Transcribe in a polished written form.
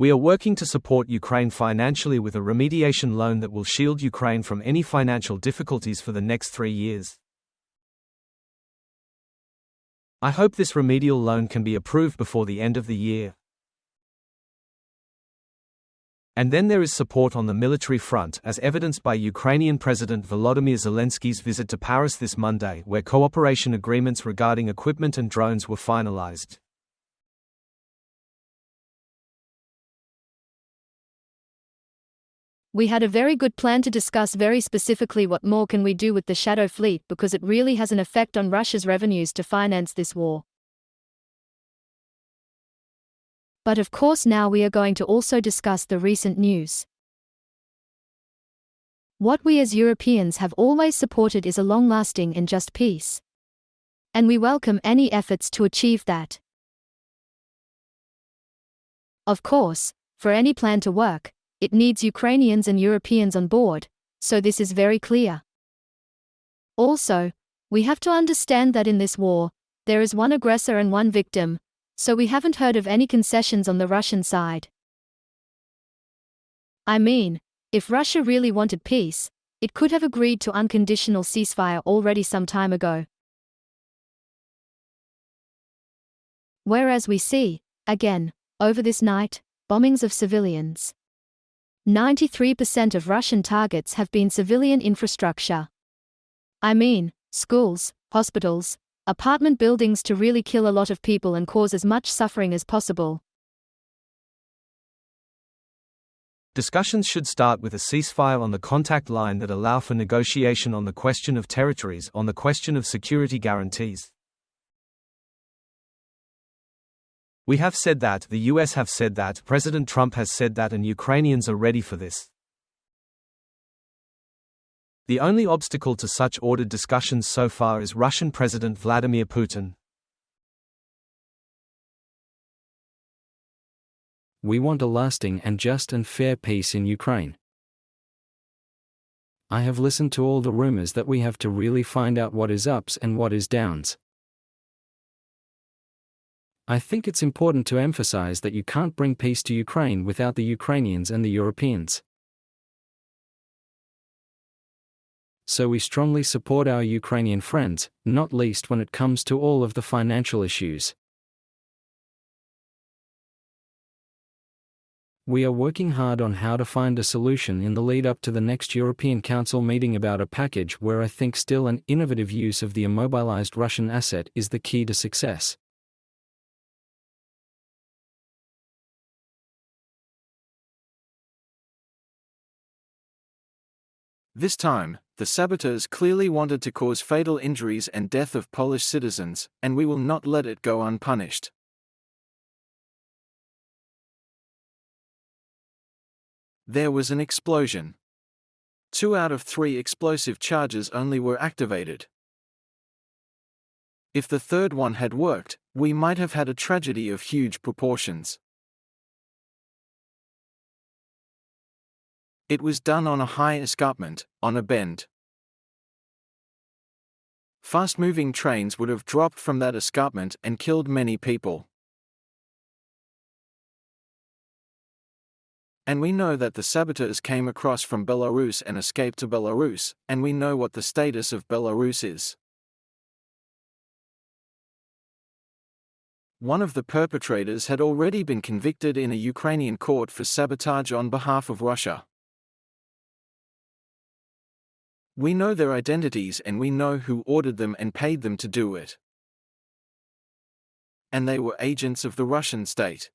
We are working to support Ukraine financially with a remediation loan that will shield Ukraine from any financial difficulties for the next 3 years. I hope this remedial loan can be approved before the end of the year. And then there is support on the military front, as evidenced by Ukrainian President Volodymyr Zelensky's visit to Paris this Monday, where cooperation agreements regarding equipment and drones were finalized. We had a very good plan to discuss very specifically what more can we do with the shadow fleet, because it really has an effect on Russia's revenues to finance this war. But of course now we are going to also discuss the recent news. What we as Europeans have always supported is a long-lasting and just peace. And we welcome any efforts to achieve that. Of course, for any plan to work, it needs Ukrainians and Europeans on board, so this is very clear. Also, we have to understand that in this war, there is one aggressor and one victim, so we haven't heard of any concessions on the Russian side. I mean, if Russia really wanted peace, it could have agreed to unconditional ceasefire already some time ago. Whereas we see, again, over this night, bombings of civilians. 93% of Russian targets have been civilian infrastructure. I mean, schools, hospitals, apartment buildings, to really kill a lot of people and cause as much suffering as possible. Discussions should start with a ceasefire on the contact line that allow for negotiation on the question of territories, on the question of security guarantees. We have said that, the US have said that, President Trump has said that, and Ukrainians are ready for this. The only obstacle to such ordered discussions so far is Russian President Vladimir Putin. We want a lasting and just and fair peace in Ukraine. I have listened to all the rumors that we have to really find out what is ups and what is downs. I think it's important to emphasize that you can't bring peace to Ukraine without the Ukrainians and the Europeans. So we strongly support our Ukrainian friends, not least when it comes to all of the financial issues. We are working hard on how to find a solution in the lead up to the next European Council meeting about a package where I think still an innovative use of the immobilized Russian asset is the key to success. This time, the saboteurs clearly wanted to cause fatal injuries and death of Polish citizens, and we will not let it go unpunished. There was an explosion. 2 out of 3 explosive charges only were activated. If the third one had worked, we might have had a tragedy of huge proportions. It was done on a high escarpment, on a bend. Fast-moving trains would have dropped from that escarpment and killed many people. And we know that the saboteurs came across from Belarus and escaped to Belarus, and we know what the status of Belarus is. One of the perpetrators had already been convicted in a Ukrainian court for sabotage on behalf of Russia. We know their identities and we know who ordered them and paid them to do it. And they were agents of the Russian state.